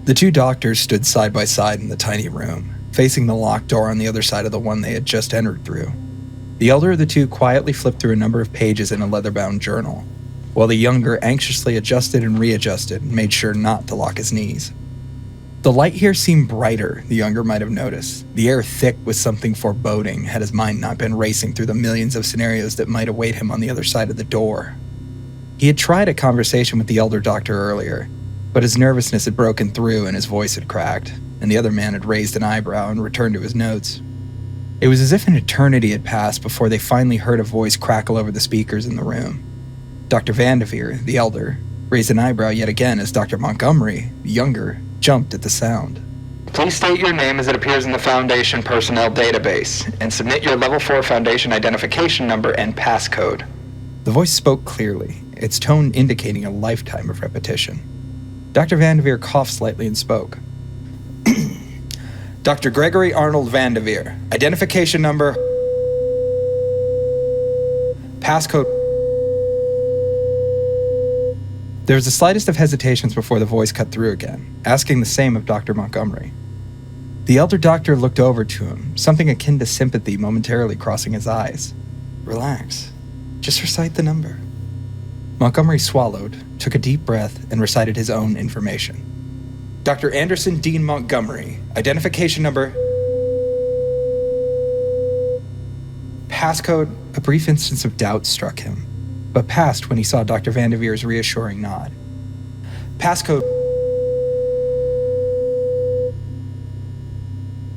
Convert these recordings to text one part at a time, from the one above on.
The two doctors stood side by side in the tiny room, facing the locked door on the other side of the one they had just entered through. The elder of the two quietly flipped through a number of pages in a leather-bound journal, while the younger anxiously adjusted and readjusted and made sure not to lock his knees. The light here seemed brighter, the younger might have noticed, the air thick with something foreboding had his mind not been racing through the millions of scenarios that might await him on the other side of the door. He had tried a conversation with the elder doctor earlier, but his nervousness had broken through and his voice had cracked, and the other man had raised an eyebrow and returned to his notes. It was as if an eternity had passed before they finally heard a voice crackle over the speakers in the room. Dr. Vanderveer, the elder, raised an eyebrow yet again as Dr. Montgomery, the younger, jumped at the sound. Please state your name as it appears in the Foundation personnel database, and submit your Level 4 Foundation identification number and passcode. The voice spoke clearly, its tone indicating a lifetime of repetition. Dr. Vanderveer coughed slightly and spoke. Dr. Gregory Arnold Vanderveer, identification number... Passcode... There was the slightest of hesitations before the voice cut through again, asking the same of Dr. Montgomery. The elder doctor looked over to him, something akin to sympathy momentarily crossing his eyes. Relax. Just recite the number. Montgomery swallowed, took a deep breath, and recited his own information. Dr. Anderson Dean Montgomery, identification number... Passcode. A brief instance of doubt struck him, but passed when he saw Dr. Vanderveer's reassuring nod. Passcode...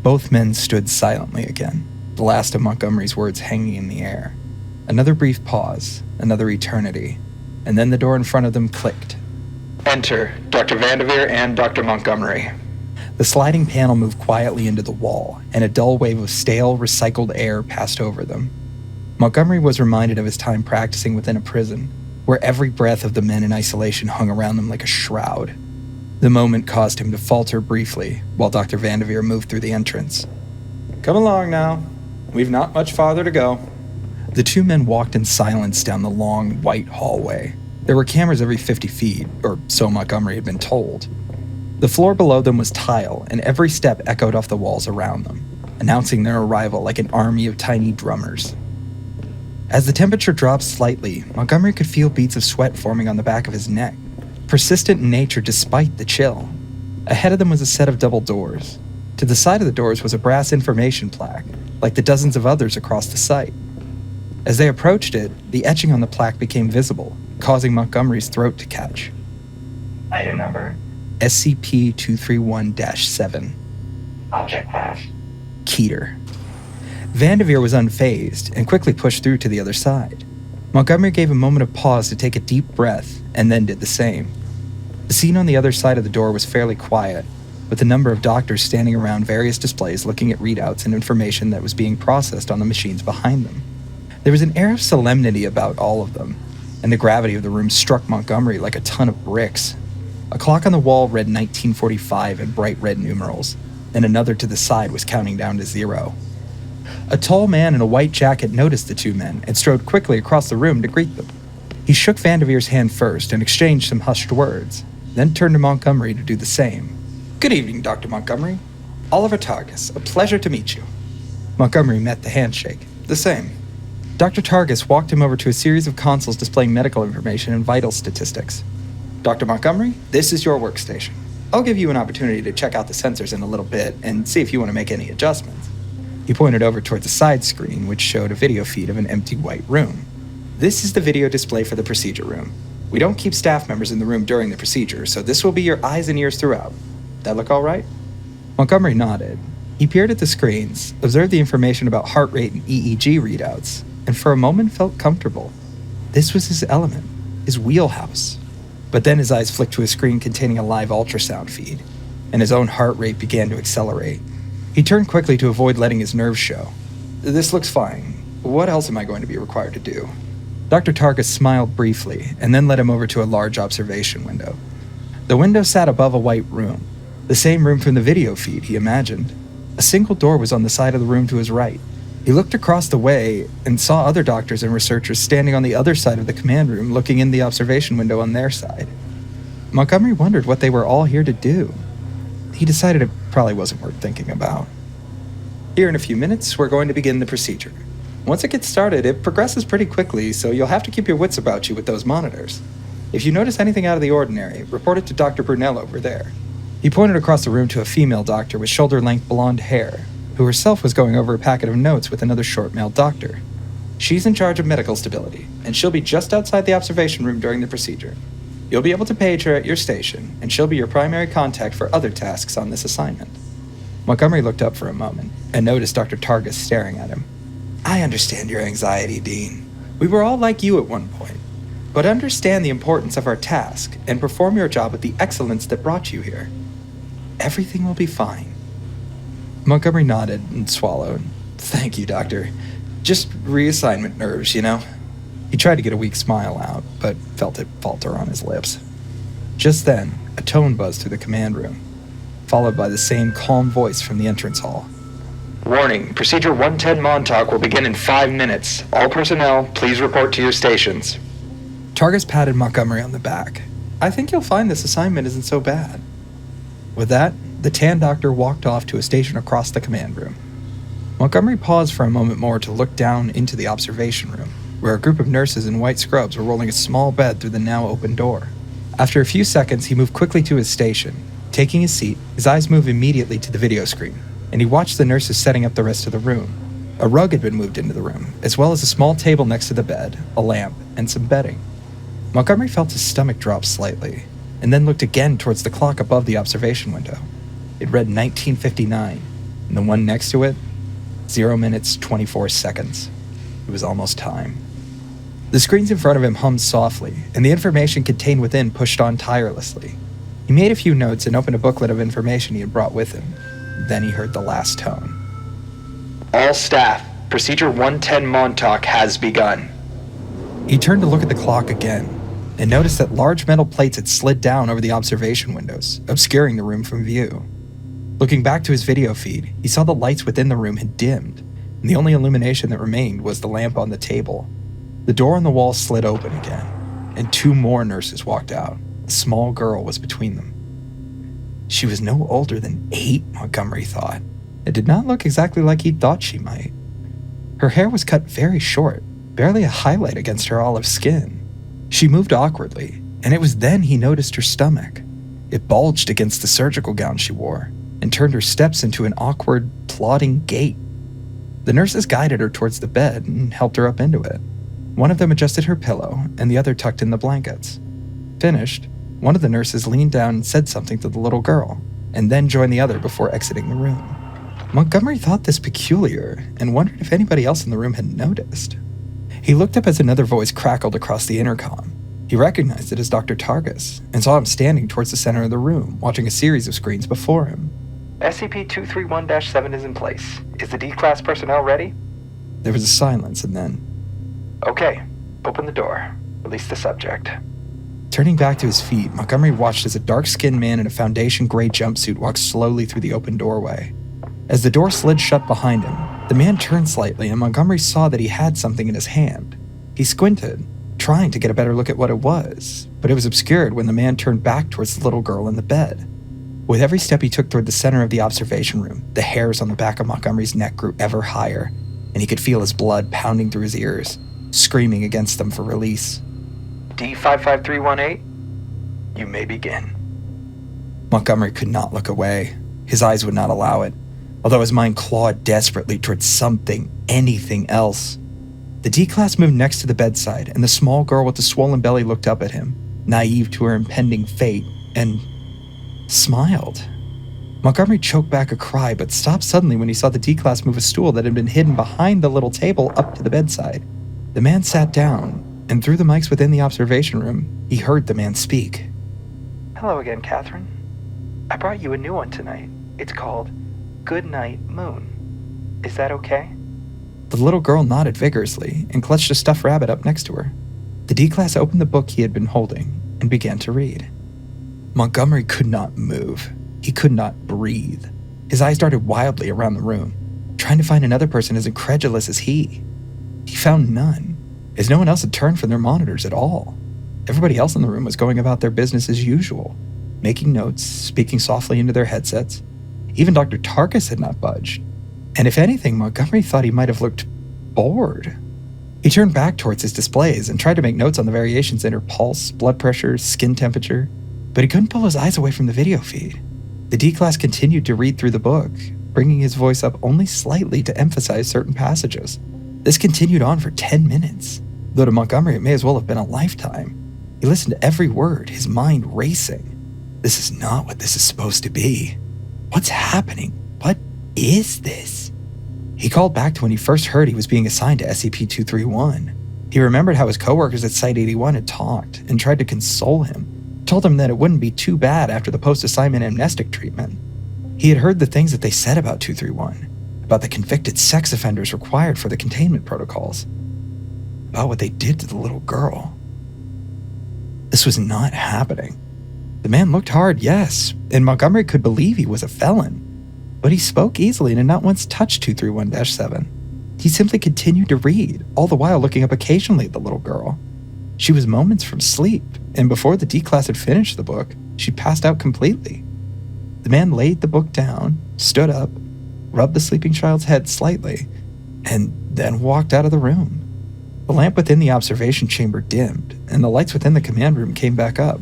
Both men stood silently again, the last of Montgomery's words hanging in the air. Another brief pause, another eternity, and then the door in front of them clicked. Enter Dr. Vanderveer and Dr. Montgomery. The sliding panel moved quietly into the wall, and a dull wave of stale, recycled air passed over them. Montgomery was reminded of his time practicing within a prison, where every breath of the men in isolation hung around them like a shroud. The moment caused him to falter briefly, while Dr. Vanderveer moved through the entrance. Come along now. We've not much farther to go. The two men walked in silence down the long, white hallway. There were cameras every 50 feet, or so Montgomery had been told. The floor below them was tile, and every step echoed off the walls around them, announcing their arrival like an army of tiny drummers. As the temperature dropped slightly, Montgomery could feel beads of sweat forming on the back of his neck, persistent in nature despite the chill. Ahead of them was a set of double doors. To the side of the doors was a brass information plaque, like the dozens of others across the site. As they approached it, the etching on the plaque became visible, causing Montgomery's throat to catch. Item number SCP-231-7. Object Class Keter. Vanderveer was unfazed and quickly pushed through to the other side. Montgomery gave a moment of pause to take a deep breath and then did the same. The scene on the other side of the door was fairly quiet, with a number of doctors standing around various displays looking at readouts and information that was being processed on the machines behind them. There was an air of solemnity about all of them, and the gravity of the room struck Montgomery like a ton of bricks. A clock on the wall read 1945 in bright red numerals, and another to the side was counting down to 0. A tall man in a white jacket noticed the two men and strode quickly across the room to greet them. He shook Vanderveer's hand first and exchanged some hushed words, then turned to Montgomery to do the same. Good evening, Dr. Montgomery. Oliver Targus, a pleasure to meet you. Montgomery met the handshake. The same. Dr. Targus walked him over to a series of consoles displaying medical information and vital statistics. Dr. Montgomery, this is your workstation. I'll give you an opportunity to check out the sensors in a little bit and see if you want to make any adjustments. He pointed over towards a side screen, which showed a video feed of an empty white room. This is the video display for the procedure room. We don't keep staff members in the room during the procedure, so this will be your eyes and ears throughout. That look all right? Montgomery nodded. He peered at the screens, observed the information about heart rate and EEG readouts, and for a moment felt comfortable. This was his element, his wheelhouse. But then his eyes flicked to a screen containing a live ultrasound feed, and his own heart rate began to accelerate. He turned quickly to avoid letting his nerves show. This looks fine. What else am I going to be required to do? Dr. Targus smiled briefly, and then led him over to a large observation window. The window sat above a white room, the same room from the video feed, he imagined. A single door was on the side of the room to his right. He looked across the way and saw other doctors and researchers standing on the other side of the command room looking in the observation window on their side. Montgomery wondered what they were all here to do. he decided it probably wasn't worth thinking about. Here in a few minutes, we're going to begin the procedure. Once it gets started, it progresses pretty quickly, so you'll have to keep your wits about you with those monitors. If you notice anything out of the ordinary, report it to Dr. Brunel over there. He pointed across the room to a female doctor with shoulder-length blonde hair, who herself was going over a packet of notes with another short male doctor. She's in charge of medical stability, and she'll be just outside the observation room during the procedure. You'll be able to page her at your station, and she'll be your primary contact for other tasks on this assignment. Montgomery looked up for a moment and noticed Dr. Targus staring at him. I understand your anxiety, Dean. We were all like you at one point. But understand the importance of our task and perform your job with the excellence that brought you here. Everything will be fine. Montgomery nodded and swallowed. Thank you, Doctor. Just reassignment nerves, you know? He tried to get a weak smile out, but felt it falter on his lips. Just then, a tone buzzed through the command room, followed by the same calm voice from the entrance hall. Warning, Procedure 110 Montauk will begin in 5 minutes. All personnel, please report to your stations. Targus patted Montgomery on the back. I think you'll find this assignment isn't so bad. With that, the tan doctor walked off to a station across the command room. Montgomery paused for a moment more to look down into the observation room, where a group of nurses in white scrubs were rolling a small bed through the now open door. After a few seconds, he moved quickly to his station. Taking his seat, his eyes moved immediately to the video screen, and he watched the nurses setting up the rest of the room. A rug had been moved into the room, as well as a small table next to the bed, a lamp, and some bedding. Montgomery felt his stomach drop slightly, and then looked again towards the clock above the observation window. It read 1959, and the one next to it, 0 minutes, 24 seconds. It was almost time. The screens in front of him hummed softly, and the information contained within pushed on tirelessly. He made a few notes and opened a booklet of information he had brought with him. Then he heard the last tone. All staff, Procedure 110 Montauk has begun. He turned to look at the clock again, and noticed that large metal plates had slid down over the observation windows, obscuring the room from view. Looking back to his video feed, he saw the lights within the room had dimmed, and the only illumination that remained was the lamp on the table. The door on the wall slid open again, and 2 more nurses walked out. A small girl was between them. She was no older than 8, Montgomery thought. It did not look exactly like he'd thought she might. Her hair was cut very short, barely a highlight against her olive skin. She moved awkwardly, and it was then he noticed her stomach. It bulged against the surgical gown she wore, and turned her steps into an awkward, plodding gait. The nurses guided her towards the bed and helped her up into it. One of them adjusted her pillow, and the other tucked in the blankets. Finished, one of the nurses leaned down and said something to the little girl, and then joined the other before exiting the room. Montgomery thought this peculiar, and wondered if anybody else in the room had noticed. He looked up as another voice crackled across the intercom. He recognized it as Dr. Targus, and saw him standing towards the center of the room, watching a series of screens before him. SCP-231-7 is in place. Is the D-Class personnel ready? There was a silence, and then, Okay, open the door. Release the subject. turning back to his feet, Montgomery watched as a dark-skinned man in a Foundation gray jumpsuit walked slowly through the open doorway. As the door slid shut behind him, the man turned slightly, and Montgomery saw that he had something in his hand. He squinted, trying to get a better look at what it was, but it was obscured when the man turned back towards the little girl in the bed. With every step he took toward the center of the observation room, the hairs on the back of Montgomery's neck grew ever higher, and he could feel his blood pounding through his ears, screaming against them for release. D55318, you may begin. Montgomery could not look away. His eyes would not allow it, although his mind clawed desperately towards something, anything else. The D-Class moved next to the bedside, and the small girl with the swollen belly looked up at him, naive to her impending fate, and smiled. Montgomery choked back a cry, but stopped suddenly when he saw the D-Class move a stool that had been hidden behind the little table up to the bedside. The man sat down, and through the mics within the observation room, he heard the man speak. Hello again, Catherine. I brought you a new one tonight. It's called Good Night Moon. Is that okay? The little girl nodded vigorously and clutched a stuffed rabbit up next to her. The D-Class opened the book he had been holding and began to read. Montgomery could not move. He could not breathe. His eyes darted wildly around the room, trying to find another person as incredulous as he. He found none, as no one else had turned from their monitors at all. Everybody else in the room was going about their business as usual. making notes, speaking softly into their headsets. Even Dr. Tarkus had not budged. And if anything, Montgomery thought he might have looked bored. He turned back towards his displays and tried to make notes on the variations in her pulse, blood pressure, skin temperature, but he couldn't pull his eyes away from the video feed. The D-Class continued to read through the book, bringing his voice up only slightly to emphasize certain passages. This continued on for 10 minutes, though to Montgomery it may as well have been a lifetime. He listened to every word, his mind racing. This is not what this is supposed to be. What's happening? What is this? He called back to when he first heard he was being assigned to SCP-231. He remembered how his coworkers at Site-81 had talked and tried to console him, told him that it wouldn't be too bad after the post-assignment amnestic treatment. He had heard the things that they said about 231, about the convicted sex offenders required for the containment protocols, about what they did to the little girl. This was not happening. The man looked hard, yes, and Montgomery could believe he was a felon, but he spoke easily and had not once touched 231-7. He simply continued to read, all the while looking up occasionally at the little girl. She was moments from sleep, and before the D-Class had finished the book, she passed out completely. The man laid the book down, stood up, rubbed the sleeping child's head slightly, and then walked out of the room. The lamp within the observation chamber dimmed, and the lights within the command room came back up.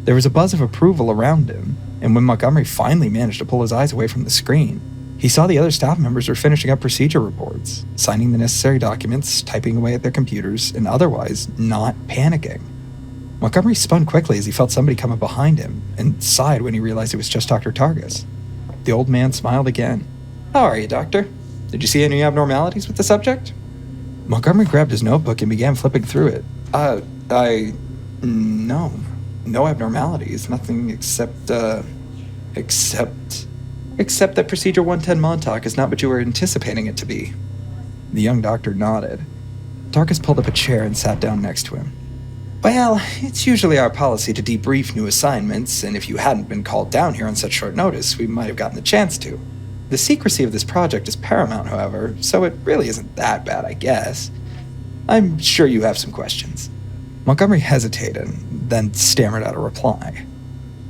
There was a buzz of approval around him, and when Montgomery finally managed to pull his eyes away from the screen, he saw the other staff members were finishing up procedure reports, signing the necessary documents, typing away at their computers, and otherwise not panicking. Montgomery spun quickly as he felt somebody come up behind him, and sighed when he realized it was just Dr. Targus. The old man smiled again. "How are you, Doctor? Did you see any abnormalities with the subject?" Montgomery grabbed his notebook and began flipping through it. No abnormalities, nothing except that Procedure 110 Montauk is not what you were anticipating it to be." The young doctor nodded. Tarkus pulled up a chair and sat down next to him. "Well, it's usually our policy to debrief new assignments, and if you hadn't been called down here on such short notice, we might have gotten the chance to. The secrecy of this project is paramount, however, so it really isn't that bad, I guess. I'm sure you have some questions." Montgomery hesitated, then stammered out a reply.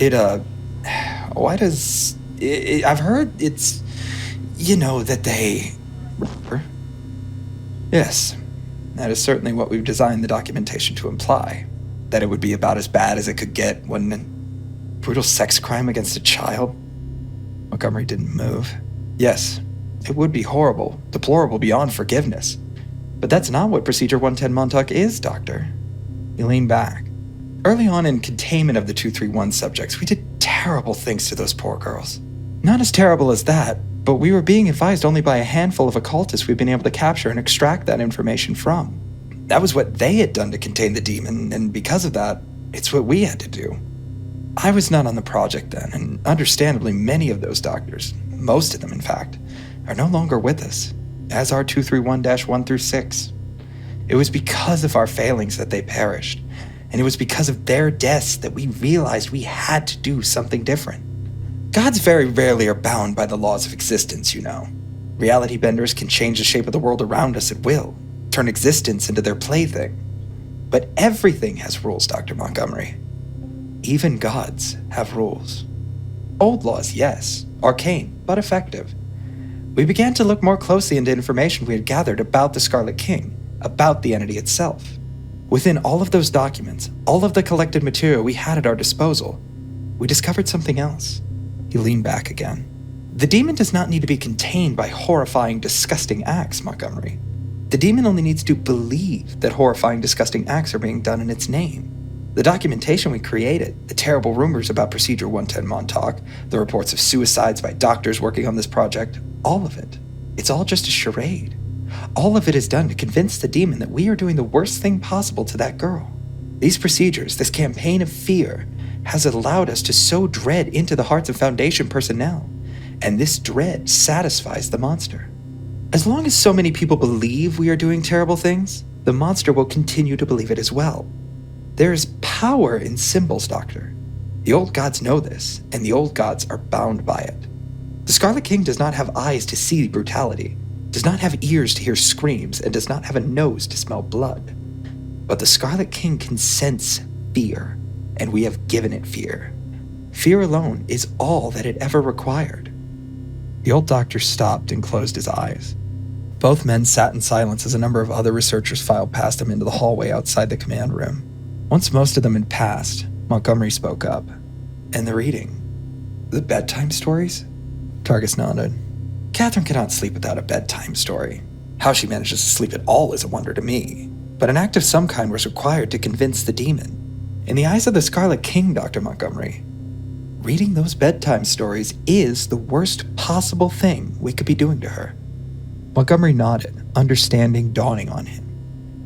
I've heard it's, that they... Yes, that is certainly what we've designed the documentation to imply. That it would be about as bad as it could get when a brutal sex crime against a child. Montgomery didn't move. Yes, it would be horrible, deplorable beyond forgiveness. But that's not what Procedure 110 Montauk is, Doctor. He leaned back. Early on in containment of the 231 subjects, we did terrible things to those poor girls. Not as terrible as that, but we were being advised only by a handful of occultists we've been able to capture and extract that information from. That was what they had done to contain the demon, and because of that, it's what we had to do. I was not on the project then, and understandably many of those doctors, most of them in fact, are no longer with us, as are 231-1 through 6. It was because of our failings that they perished, and it was because of their deaths that we realized we had to do something different. Gods very rarely are bound by the laws of existence, Reality benders can change the shape of the world around us at will, turn existence into their plaything. But everything has rules, Dr. Montgomery. Even gods have rules. Old laws, yes, arcane, but effective. We began to look more closely into information we had gathered about the Scarlet King, about the entity itself. Within all of those documents, all of the collected material we had at our disposal, we discovered something else. He leaned back again. The demon does not need to be contained by horrifying, disgusting acts, Montgomery. The demon only needs to believe that horrifying, disgusting acts are being done in its name. The documentation we created, the terrible rumors about Procedure 110 Montauk, the reports of suicides by doctors working on this project, all of it. It's all just a charade. All of it is done to convince the demon that we are doing the worst thing possible to that girl. These procedures, this campaign of fear, has allowed us to sow dread into the hearts of Foundation personnel, and this dread satisfies the monster. As long as so many people believe we are doing terrible things, the monster will continue to believe it as well. There is power in symbols, Doctor. The old gods know this, and the old gods are bound by it. The Scarlet King does not have eyes to see brutality, does not have ears to hear screams, and does not have a nose to smell blood. But the Scarlet King can sense fear, and we have given it fear. Fear alone is all that it ever required. The old doctor stopped and closed his eyes. Both men sat in silence as a number of other researchers filed past them into the hallway outside the command room. Once most of them had passed, Montgomery spoke up. "And the reading? The bedtime stories?" Targus nodded. "Catherine cannot sleep without a bedtime story. How she manages to sleep at all is a wonder to me. But an act of some kind was required to convince the demon. In the eyes of the Scarlet King, Dr. Montgomery, reading those bedtime stories is the worst possible thing we could be doing to her." Montgomery nodded, understanding dawning on him.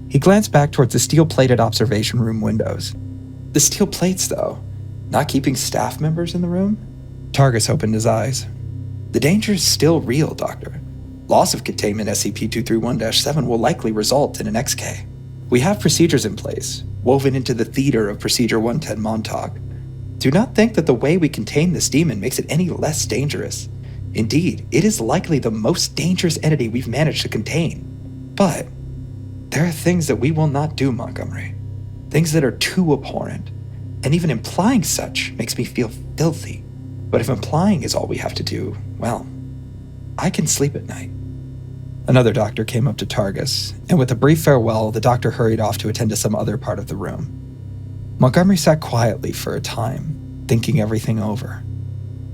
He glanced back towards the steel-plated observation room windows. The steel plates, though, not keeping staff members in the room? Targus opened his eyes. "The danger is still real, Doctor. Loss of containment SCP-231-7 will likely result in an XK. We have procedures in place, woven into the theater of Procedure 110 Montauk. Do not think that the way we contain this demon makes it any less dangerous. Indeed, it is likely the most dangerous entity we've managed to contain. But there are things that we will not do, Montgomery. Things that are too abhorrent. And even implying such makes me feel filthy. But if implying is all we have to do, well, I can sleep at night." Another doctor came up to Targus, and with a brief farewell, the doctor hurried off to attend to some other part of the room. Montgomery sat quietly for a time, thinking everything over.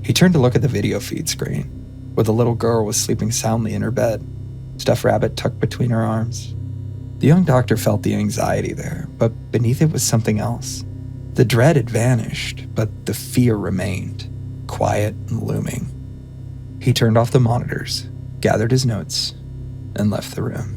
He turned to look at the video feed screen, where the little girl was sleeping soundly in her bed, stuffed rabbit tucked between her arms. The young doctor felt the anxiety there, but beneath it was something else. The dread had vanished, but the fear remained, quiet and looming. He turned off the monitors, gathered his notes, and left the room.